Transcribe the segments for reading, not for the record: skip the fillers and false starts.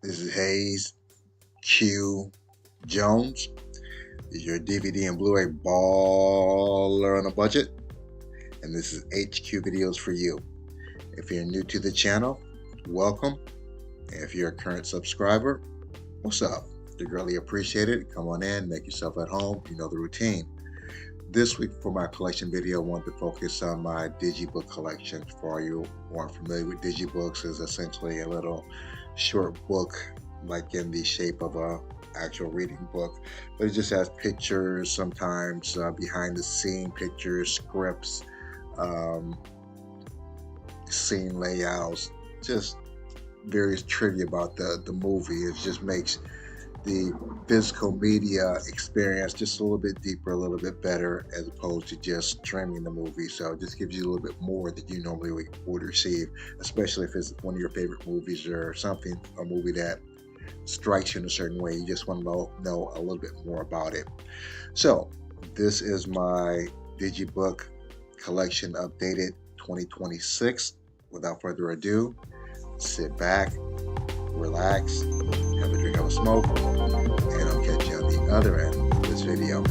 This is Hayes Q Jones. This is your DVD and Blu-ray baller on a budget, and this is HQ Videos for you. If you're new to the channel, welcome. And if you're a current subscriber, what's up? You greatly appreciate it. Come on in, make yourself at home. You know the routine. This week for my collection video, I want to focus on my Digibook collection. For you who aren't familiar with Digibooks, is essentially a little short book, like in the shape of a actual reading book, but it just has pictures, sometimes behind the scene pictures, scripts, um, scene layouts, just various trivia about the movie. It just makes the physical media experience just a little bit deeper, a little bit better, as opposed to just streaming the movie. So it just gives you a little bit more that you normally would receive, especially if it's one of your favorite movies or something, a movie that strikes you in a certain way. You just want to know a little bit more about it. So this is my Digibook collection updated 2026. Without further ado, sit back, relax, have a drink of a smoke, and I'll catch you on the other end of this video.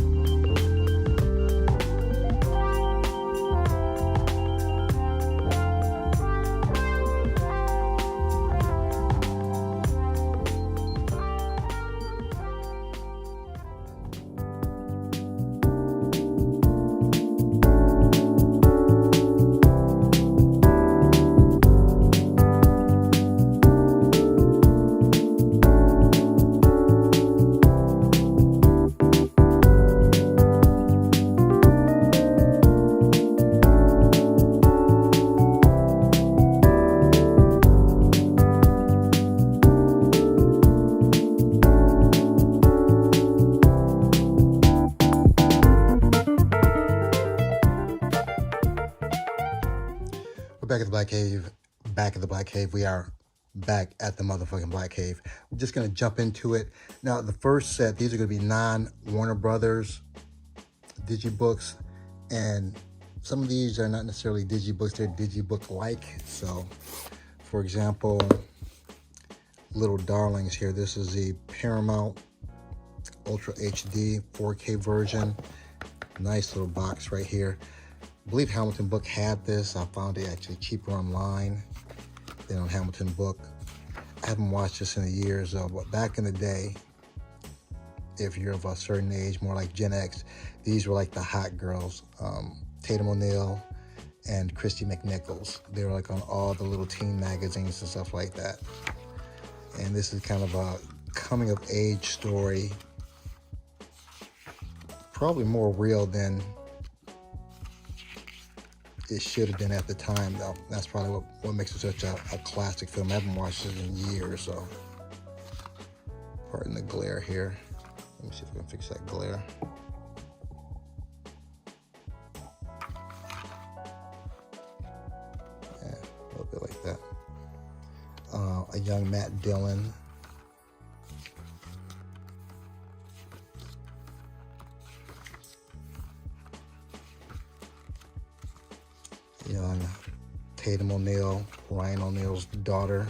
We're back at the Black Cave. Back at the Black Cave. We are back at the motherfucking Black Cave. We're just going to jump into it. Now, the first set, these are going to be non-Warner Brothers Digibooks. And some of these are not necessarily Digibooks. They're Digibook-like. So, for example, Little Darlings here. This is the Paramount Ultra HD 4K version. Nice little box right here. I believe Hamilton Book had this. I found it actually cheaper online than on Hamilton Book. I haven't watched this in years, but back in the day, if you're of a certain age, more like Gen X, these were like the hot girls. Tatum O'Neal and Christy McNichols. They were like on all the little teen magazines and stuff like that. And this is kind of a coming of age story. Probably more real than it should have been at the time, though. That's probably what makes it such a classic film. I haven't watched it in years, so pardon the glare here. Let me see if I can fix that glare. Yeah, a little bit like that. A young Matt Dillon. Young Tatum O'Neal, Ryan O'Neal's daughter.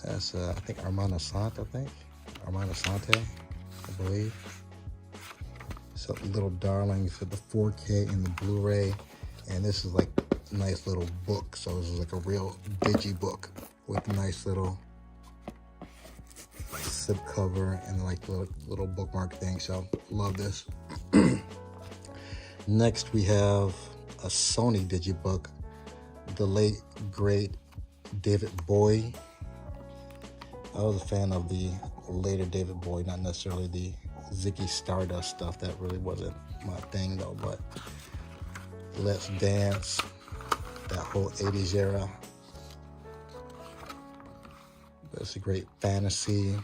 That's I think Armand Assante, Armand Assante, I believe. So Little Darlings for the 4K and the Blu-ray, and this is like a nice little book. So this is like a real Digibook with a nice little slip cover and like little bookmark thing. So love this. Next, we have a Sony Digibook, the late, great David Bowie. I was a fan of the later David Bowie, not necessarily the Ziggy Stardust stuff. That really wasn't my thing, though, but Let's Dance, that whole 80s era. That's a great fantasy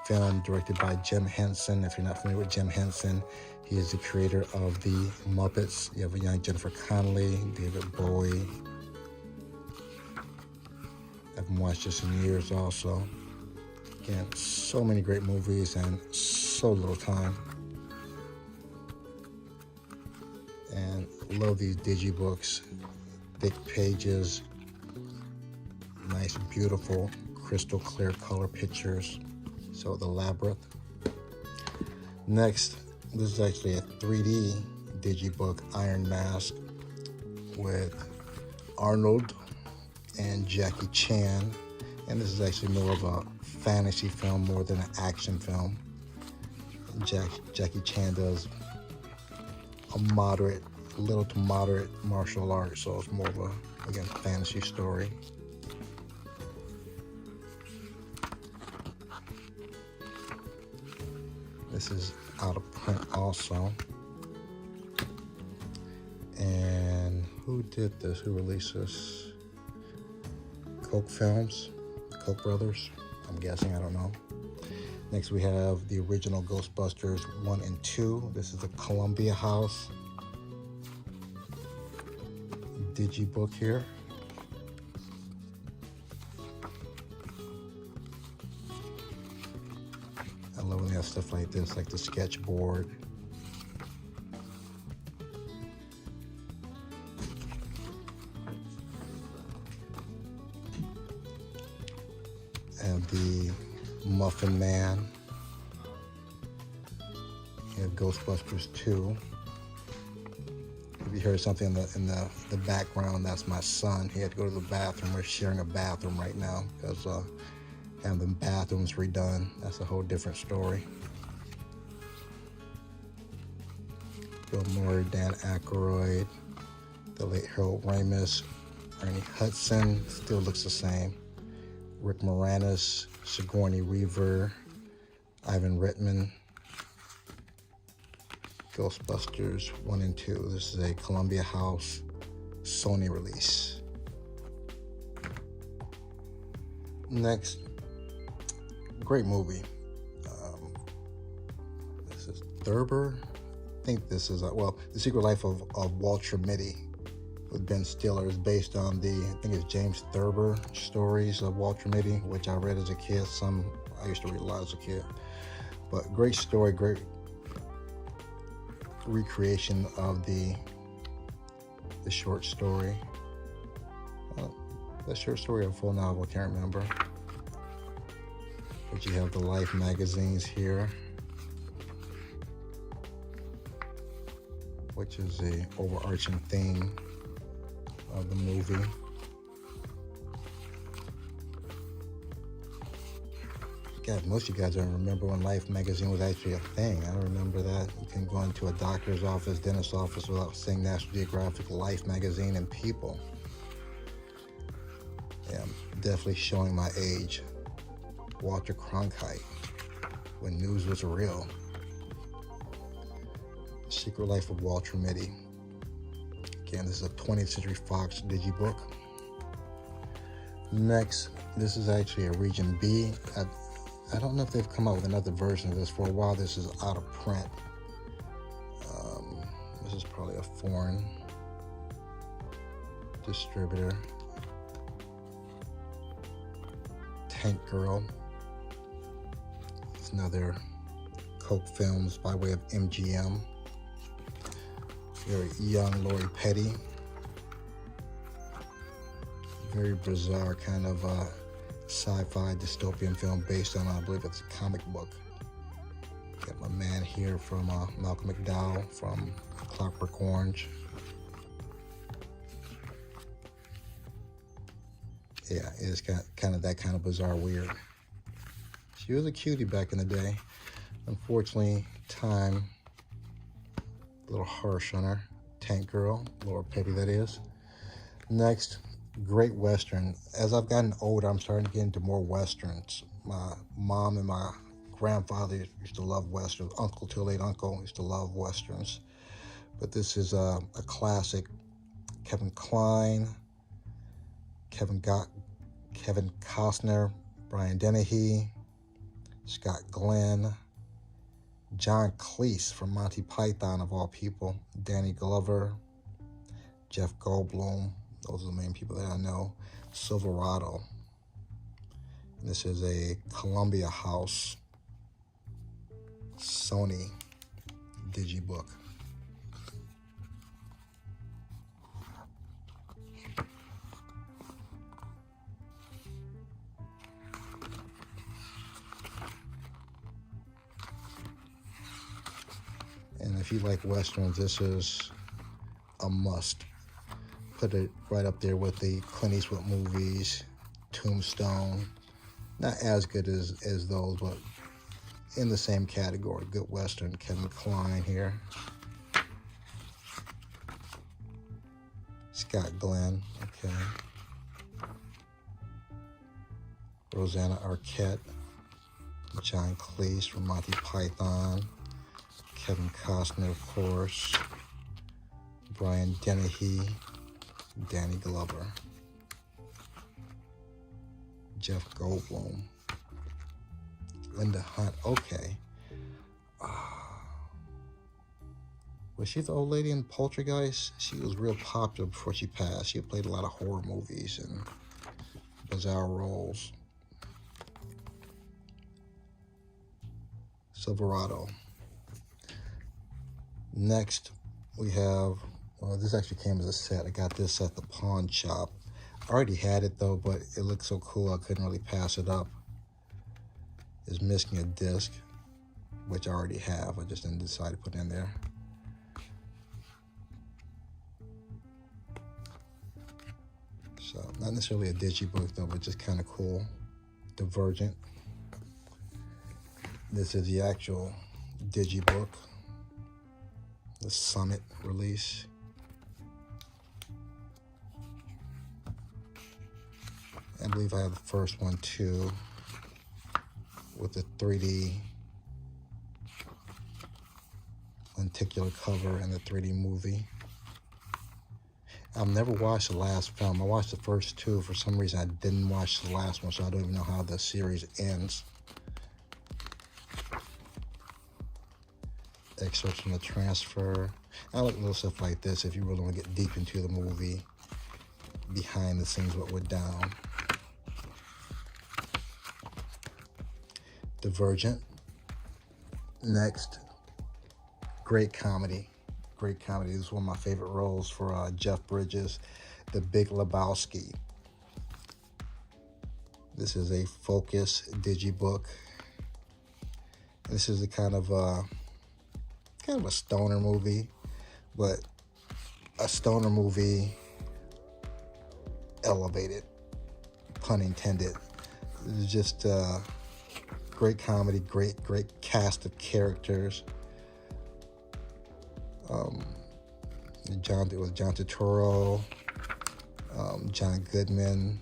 film directed by Jim Henson. If you're not familiar with Jim Henson, he is the creator of the Muppets. You have a young Jennifer Connelly, David Bowie. I haven't watched this in years also. Again, so many great movies and so little time. And love these Digibooks. Thick pages. Nice, beautiful crystal clear color pictures. So the Labyrinth. Next, this is actually a 3D digibook, Iron Mask, with Arnold and Jackie Chan. And this is actually more of a fantasy film more than an action film. Jackie Chan does a little to moderate martial arts, so it's more of a, again, fantasy story. This is out of print also. And who did this? Who released this? Koch Films, Koch brothers, I'm guessing, I don't know. Next we have the original Ghostbusters 1 and 2. This is the Columbia House digibook here. I love when they have stuff like this, like the sketchboard. And the Muffin Man. You have Ghostbusters 2. If you heard something in the background, that's my son. He had to go to the bathroom. We're sharing a bathroom right now because having the bathrooms redone. That's a whole different story. Bill Murray, Dan Aykroyd, the late Harold Ramis, Ernie Hudson, still looks the same. Rick Moranis, Sigourney Weaver, Ivan Reitman. Ghostbusters 1 and 2. This is a Columbia House Sony release. Next, great movie. This is Thurber. I think this is, The Secret Life of Walter Mitty with Ben Stiller is based on I think it's James Thurber stories of Walter Mitty, which I read as a kid. I used to read a lot as a kid. But great story, great recreation of the short story. The short story or full novel, I can't remember. But you have the Life magazines here, which is the overarching theme of the movie. God, most of you guys don't remember when Life magazine was actually a thing. I don't remember that. You can go into a doctor's office, dentist's office without seeing National Geographic, Life magazine, and People. Yeah, I'm definitely showing my age. Walter Cronkite, when news was real. Secret Life of Walter Mitty. Again, this is a 20th Century Fox digibook. Next, this is actually a Region B. I don't know if they've come out with another version of this. For a while, this is out of print. This is probably a foreign distributor. Tank Girl. It's another Koch Films by way of MGM. Very young Lori Petty. Very bizarre kind of sci-fi dystopian film based on, I believe it's a comic book. Got my man here from Malcolm McDowell from Clockwork Orange. Yeah, it is kind of that kind of bizarre weird. She was a cutie back in the day. Unfortunately, time a little harsh on her. Tank Girl, Laura Petty that is. Next, great Western. As I've gotten older, I'm starting to get into more Westerns. My mom and my grandfather used to love Westerns. Uncle to a late uncle used to love Westerns. But this is a classic. Kevin Kline, Kevin Costner, Brian Dennehy, Scott Glenn, John Cleese from Monty Python of all people, Danny Glover, Jeff Goldblum. Those are the main people that I know. Silverado. And this is a Columbia House Sony digibook. If you like Westerns, this is a must. Put it right up there with the Clint Eastwood movies, Tombstone. Not as good as those, but in the same category. Good Western. Kevin Kline here. Scott Glenn. Okay. Rosanna Arquette. John Cleese from Monty Python. Kevin Costner, of course. Brian Dennehy. Danny Glover. Jeff Goldblum. Linda Hunt. Okay. Was she the old lady in Poltergeist? She was real popular before she passed. She played a lot of horror movies and bizarre roles. Silverado. Next, we have, well, this actually came as a set. I got this at the pawn shop. I already had it though, but it looked so cool I couldn't really pass it up. It's missing a disc, which I already have. I just didn't decide to put in there. So, not necessarily a Digi book though, but just kind of cool. Divergent. This is the actual Digi book. The Summit release. I believe I have the first one too, with the 3D lenticular cover and the 3D movie. I've never watched the last film. I watched the first two. For some reason, I didn't watch the last one, so I don't even know how the series ends. Excerpts from the transfer. I like little stuff like this if you really want to get deep into the movie. Behind the scenes, what went down. Divergent. Next, great comedy. Great comedy. This is one of my favorite roles for Jeff Bridges, The Big Lebowski. This is a Focus Digi book. This is a kind of a stoner movie, but a stoner movie elevated, pun intended. It's just great comedy, great cast of characters. It was John Turturro, John Goodman.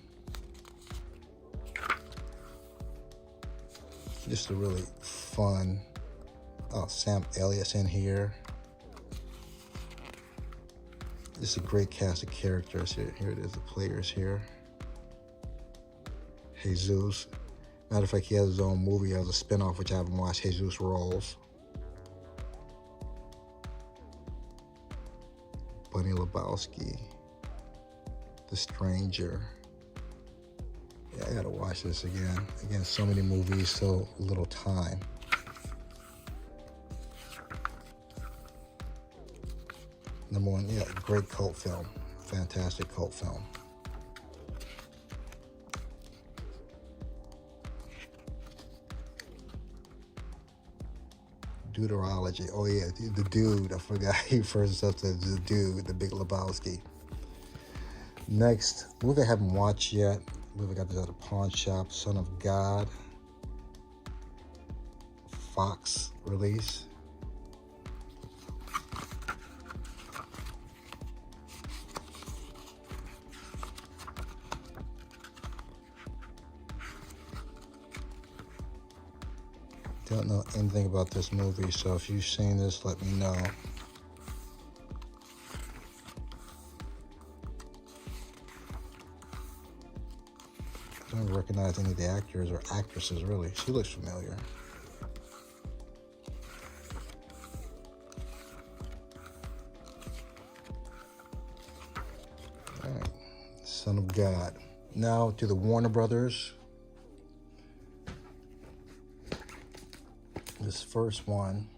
Just a really fun. Sam Elliott's in here. Just a great cast of characters here. Here it is, the players here. Jesus. Matter of fact, he has his own movie. He has a spinoff, which I haven't watched, Jesus Rolls. Bunny Lebowski. The Stranger. Yeah, I gotta watch this again. Again, so many movies, so little time. Number one, yeah, great cult film. Fantastic cult film. Deuterology. Oh yeah, the dude. I forgot he first up to the dude, the Big Lebowski. Next, movie I haven't watched yet. Movie I got this at a pawn shop. Son of God. Fox release. Don't know anything about this movie, so if you've seen this, let me know. I don't recognize any of the actors or actresses, really. She looks familiar. All right. Son of God. Now to the Warner Brothers. This first one,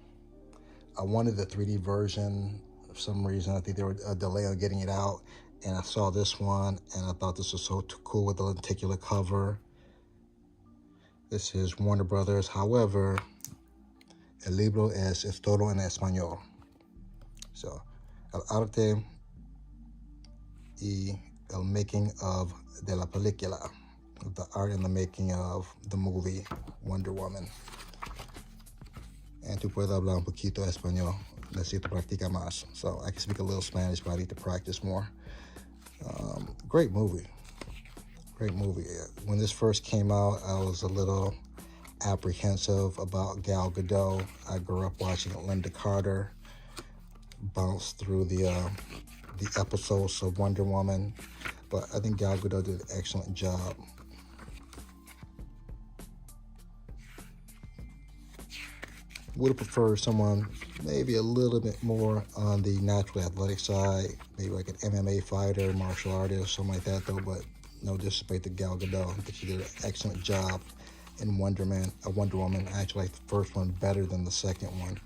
I wanted the 3D version. For some reason, I think there was a delay on getting it out. And I saw this one, and I thought this was so cool with the lenticular cover. This is Warner Brothers. However, el libro es todo en español. So, el arte y el making of de la película, the art and the making of the movie Wonder Woman. And tú puedes hablar un poquito español. Necesito practicar más. So I can speak a little Spanish, but I need to practice more. Great movie. Great movie. When this first came out, I was a little apprehensive about Gal Gadot. I grew up watching Linda Carter bounce through the episodes of Wonder Woman, but I think Gal Gadot did an excellent job. Would have preferred someone maybe a little bit more on the natural athletic side, maybe like an MMA fighter, martial artist, something like that though, but no disrespect to Gal Gadot. I think she did an excellent job in Wonder Woman. I actually like the first one better than the second one.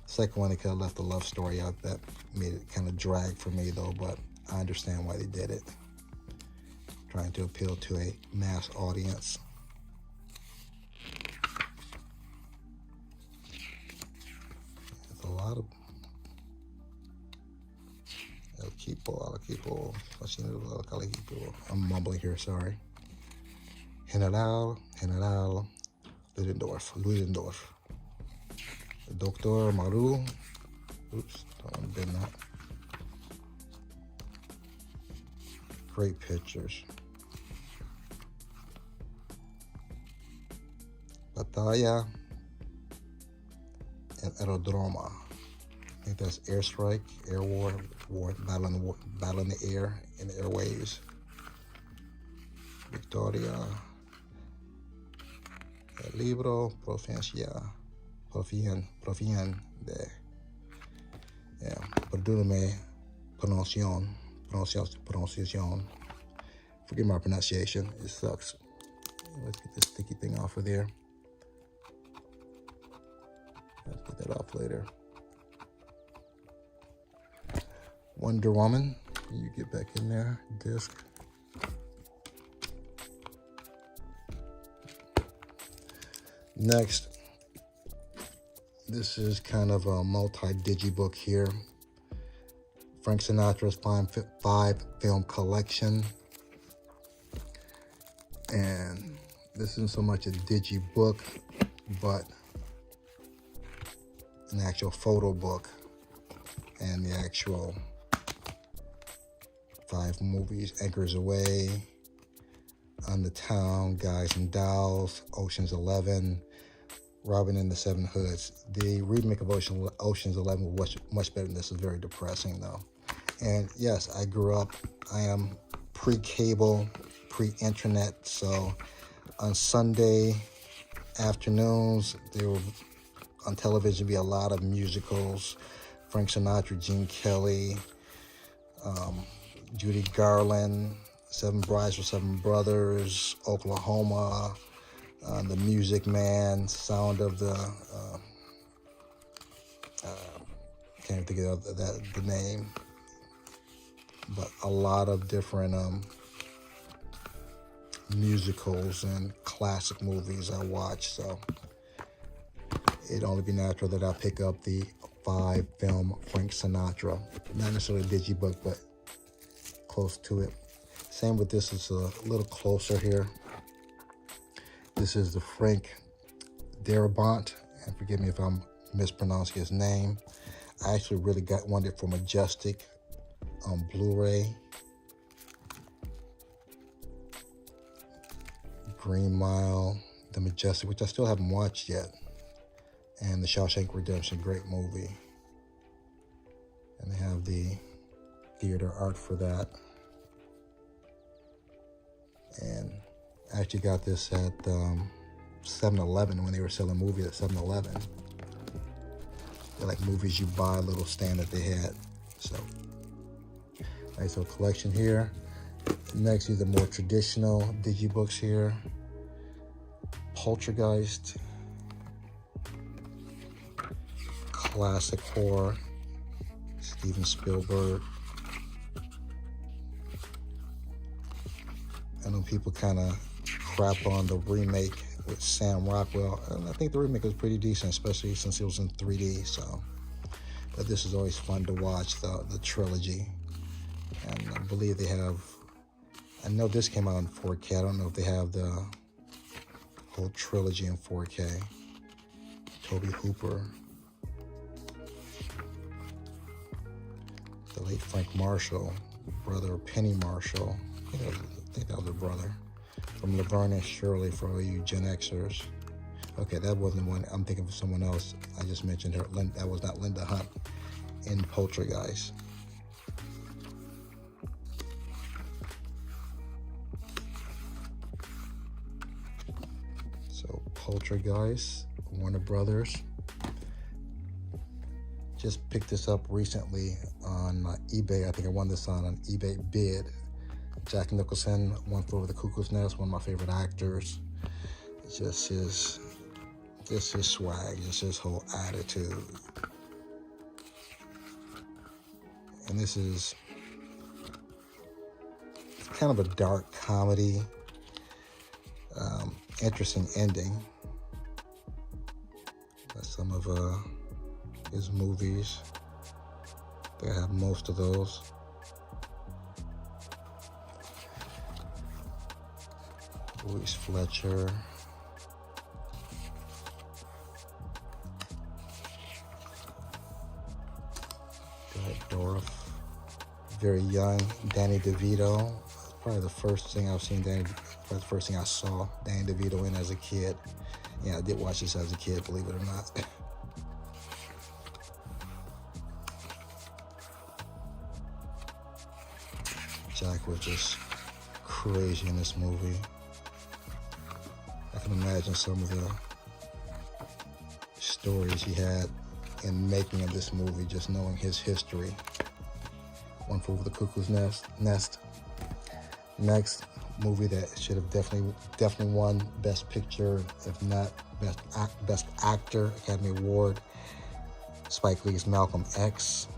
The second one, they could have left the love story out. That made it kind of drag for me though, but I understand why they did it. Trying to appeal to a mass audience. A lot of el equipo, I'm mumbling here, sorry. General Ludendorff. Dr. Maru. Oops, don't want to bend that. Great pictures. Batalla and Aerodroma. I think that's airstrike, air war, battle in the air, in the airwaves. Victoria. El libro Profien de. Yeah, perdóname pronunciación. Forgive my pronunciation, it sucks. Let's get this sticky thing off of there. Let's get that off later. Wonder Woman, you get back in there, disc. Next, this is kind of a multi-digi book here. Frank Sinatra's 5-film collection. And this isn't so much a digi book, but an actual photo book and the actual 5 movies: Anchors Away, On the Town, Guys and Dolls, Ocean's 11, Robin and the Seven Hoods. The remake of Ocean's 11 was much better than this. Is very depressing though. And yes, I grew up, I am pre-cable, pre-internet, so on Sunday afternoons, there will on television be a lot of musicals. Frank Sinatra, Gene Kelly, Judy Garland, Seven Brides for Seven Brothers, Oklahoma, The Music Man, Sound of the, can't think of the name, but a lot of different musicals and classic movies I watch, so it'd only be natural that I pick up the 5-film Frank Sinatra. Not necessarily a digibook, but close to it. Same with this, it's a little closer here. This is the Frank Darabont, and forgive me if I'm mispronouncing his wanted it for Majestic on Blu-ray. Green Mile, The Majestic, which I still haven't watched yet, and The Shawshank Redemption, great movie. And they have the theater art for that. And I actually got this at 7-Eleven when they were selling movies at 7-Eleven. They're like movies you buy, a little stand that they had. So, all right, so collection here. Next is the more traditional digibooks here. Poltergeist, classic horror, Steven Spielberg. I know people kind of crap on the remake with Sam Rockwell, and I think the remake was pretty decent, especially since it was in 3D. So But this is always fun to watch, the trilogy. And I believe they have, I know this came out in 4K. I don't know if they have the whole trilogy in 4K. Toby Hooper. The late Frank Marshall, brother of Penny Marshall. I think that was a brother. From Laverne and Shirley for all you Gen Xers. Okay, that wasn't the one. I'm thinking of someone else. I just mentioned her. That was not Linda Hunt in Poltergeist. So Poltergeist, Warner Brothers. Just picked this up recently on eBay. I think I won this on eBay bid. Jack Nicholson, One Flew Over the Cuckoo's Nest, one of my favorite actors. Just his swag, just his whole attitude. And this is kind of a dark comedy, interesting ending. Some of his movies, they have most of those. Louise Fletcher. Dorff. Very young. Danny DeVito. Probably the first thing I've seen probably the first thing I saw Danny DeVito in as a kid. Yeah, I did watch this as a kid, believe it or not. Jack was just crazy in this movie. I can imagine some of the stories he had in making of this movie, just knowing his history. One Flew Over the Cuckoo's Nest. Next movie that should have definitely won Best Picture, if not Best Actor, Academy Award. Spike Lee's Malcolm X.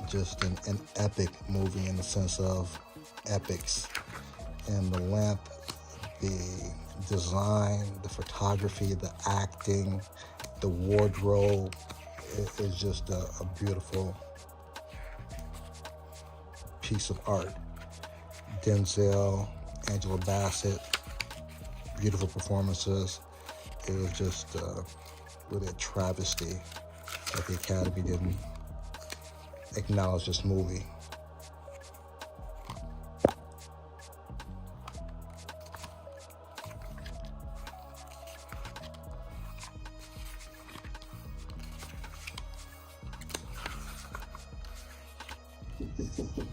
Just an epic movie in the sense of epics. And the length, the design, the photography, the acting, the wardrobe, is just a beautiful piece of art. Denzel, Angela Bassett, beautiful performances. It was just really a travesty that the Academy didn't acknowledge this movie.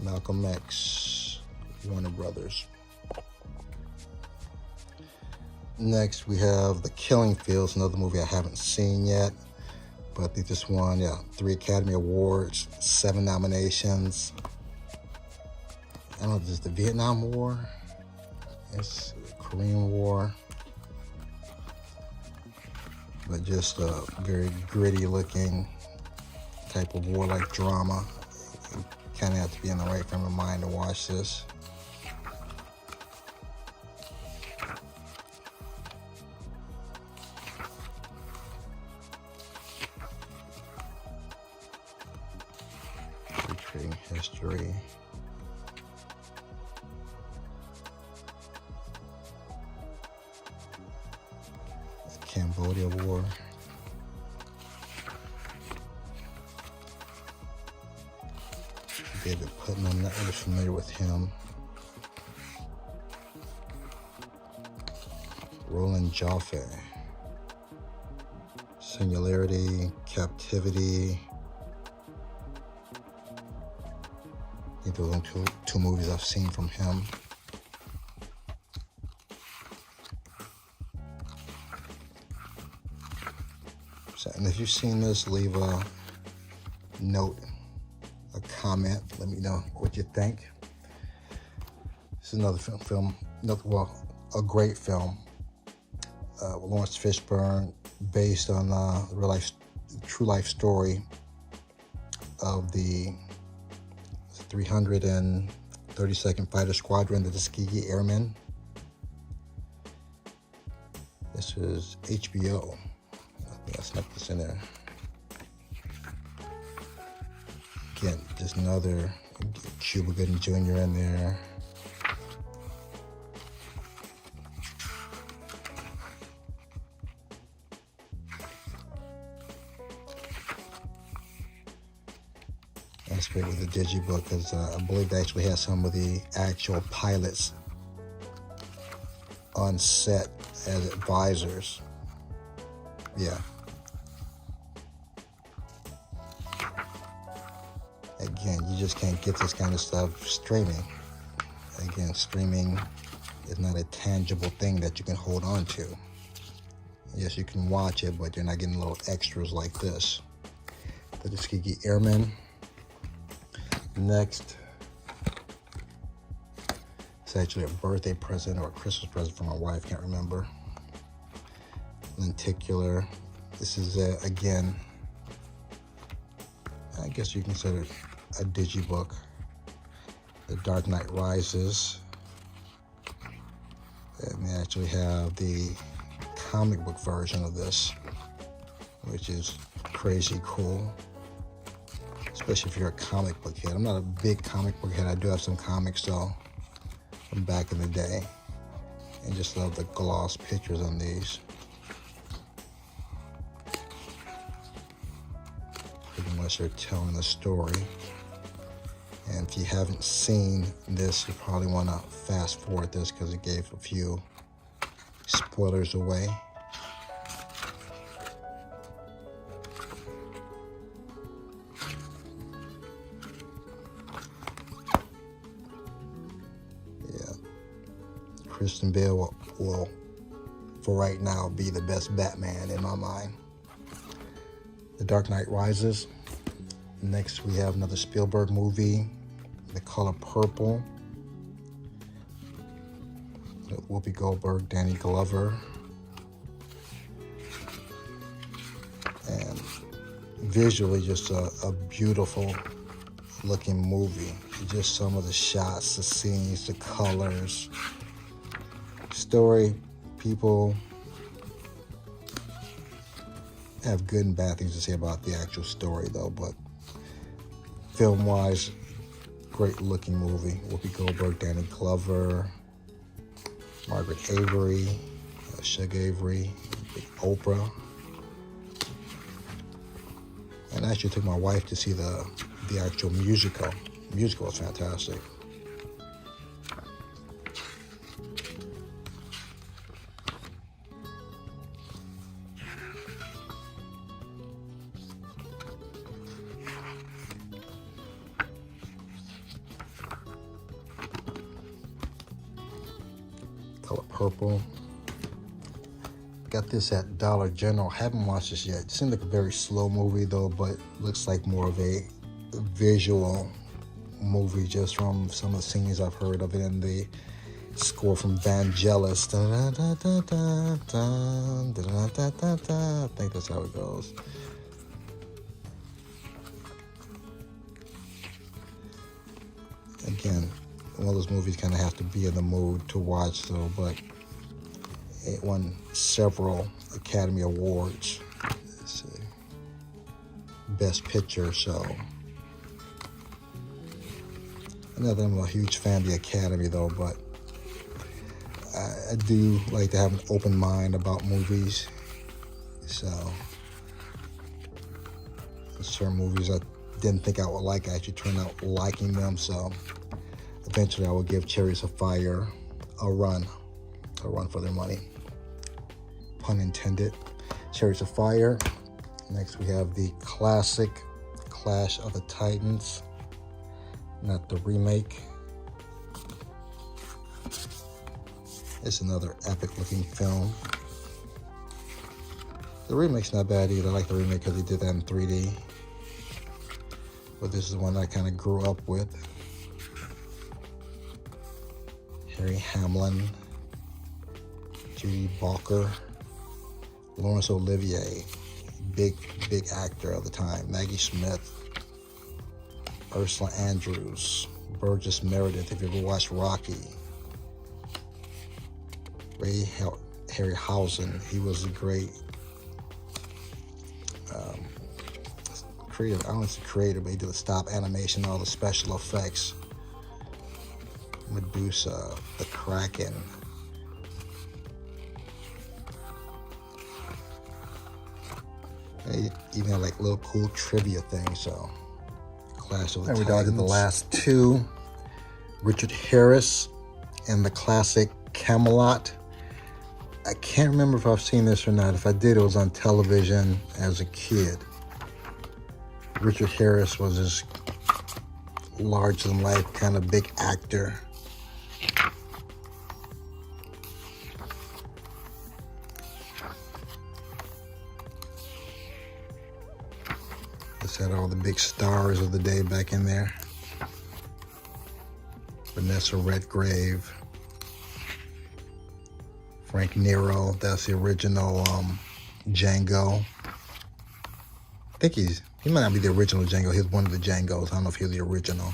Malcolm X, Warner Brothers. Next, we have The Killing Fields, another movie I haven't seen yet, but I think this won, 3 Academy Awards, 7 nominations. I don't know if this is the Vietnam War, it's the Korean War, but just a very gritty looking type of war-like drama. You kind of have to be in the right frame of mind to watch this. Recreating history. The Cambodia War. David Putnam, I'm not really familiar with him. Roland Joffe. Singularity, Captivity. I think those are two movies I've seen from him. So, and if you've seen this, leave a note, a comment. Let me know what you think. This is another a great film. Lawrence Fishburne, based on the true life story of the 332nd Fighter Squadron, the Tuskegee Airmen. This is HBO. Yeah, snuck this in there. Again, just another Cuba Gooding Jr. in there. That's great with the Digi book, because I believe they actually had some of the actual pilots on set as advisors. Yeah. Again, you just can't get this kind of stuff streaming. Again, streaming is not a tangible thing that you can hold on to. Yes, you can watch it, but you're not getting little extras like this. The Tuskegee Airmen. Next, it's actually a birthday present or a Christmas present for my wife, can't remember. Lenticular. This is, again, I guess you consider it a Digi book. The Dark Knight Rises. And they actually have the comic book version of this, which is crazy cool. Especially if you're a comic book head. I'm not a big comic book head. I do have some comics though from back in the day. And just love the gloss pictures on these. Pretty much they're telling the story. And if you haven't seen this, you probably want to fast forward this because it gave a few spoilers away. Yeah, Christian Bale will, for right now, be the best Batman in my mind. The Dark Knight Rises. Next, we have another Spielberg movie, The Color Purple. Whoopi Goldberg, Danny Glover. And visually, just a beautiful looking movie. Just some of the shots, the scenes, the colors. Story, people have good and bad things to say about the actual story though, but film-wise, great looking movie. Whoopi Goldberg, Danny Glover, Margaret Avery, Shug Avery, Oprah. And I actually took my wife to see the actual musical. The musical was fantastic. Color Purple. Got this at Dollar General. Haven't watched this yet. It seemed like a very slow movie though, but looks like more of a visual movie just from some of the scenes I've heard of it in the score from Vangelis. I think that's how it goes. Again, one of those movies kind of have to be in the mood to watch though, but it won several Academy Awards. Let's see. Best Picture, so. Another, I'm a huge fan of the Academy though, but I do like to have an open mind about movies. So, certain movies I didn't think I would like, I actually turned out liking them, so eventually I will give Chariots of Fire a run for their money. Pun intended. Chariots of Fire. Next we have the classic Clash of the Titans, not the remake. It's another epic looking film. The remake's not bad either. I like the remake because they did that in 3D. But this is the one I kind of grew up with. Harry Hamlin, Judy Balker, Laurence Olivier, big actor of the time, Maggie Smith, Ursula Andrews, Burgess Meredith, if you ever watched Rocky, Ray Harryhausen, he was a great creator. I don't know if it's the creator, but he did the stop animation, all the special effects. Medusa, the Kraken. They even have like little cool trivia things. So, Clash of the Titans. And we did the last two. Richard Harris and the classic Camelot. I can't remember if I've seen this or not. If I did, it was on television as a kid. Richard Harris was this larger-than-life kind of big actor. This had all the big stars of the day back in there. Vanessa Redgrave. Frank Nero, that's the original Django. I think he might not be the original Django. He's one of the Djangos. I don't know if he's the original.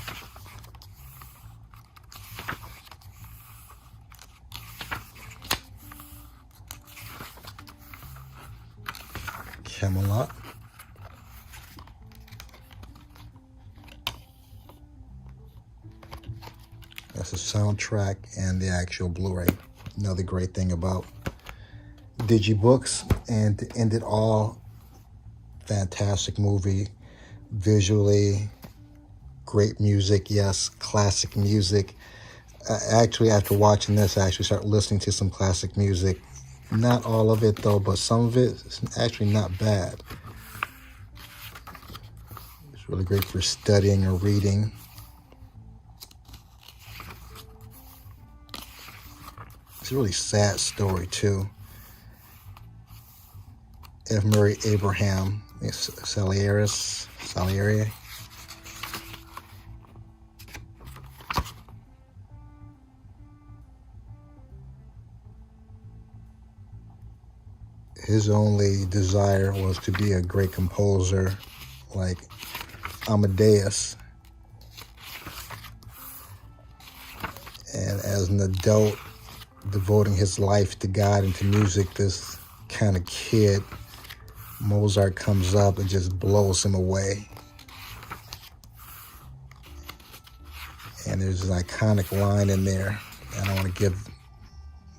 Camelot. That's the soundtrack and the actual Blu-ray. Another great thing about Digi Books, and to end it all, fantastic movie, visually, great music, yes, classic music. Actually, after watching this, I actually started listening to some classic music. Not all of it though, but some of it is actually not bad. It's really great for studying or reading. It's a really sad story too. F. Murray Abraham, Salieri. His only desire was to be a great composer like Amadeus. And as an adult, devoting his life to God and to music, this kind of kid, Mozart, comes up and just blows him away. And there's an iconic line in there. I don't want to give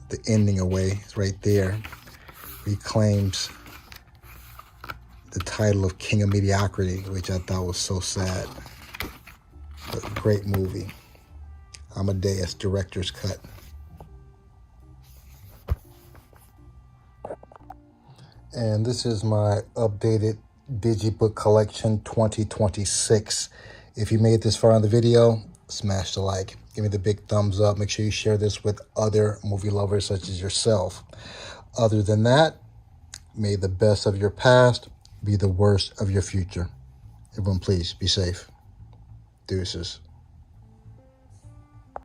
the ending away. It's right there. He claims the title of King of Mediocrity, which I thought was so sad. But great movie. Amadeus, director's cut. And this is my updated Digibook Collection 2026. If you made it this far in the video, smash the like. Give me the big thumbs up. Make sure you share this with other movie lovers such as yourself. Other than that, may the best of your past be the worst of your future. Everyone, please be safe. Deuces.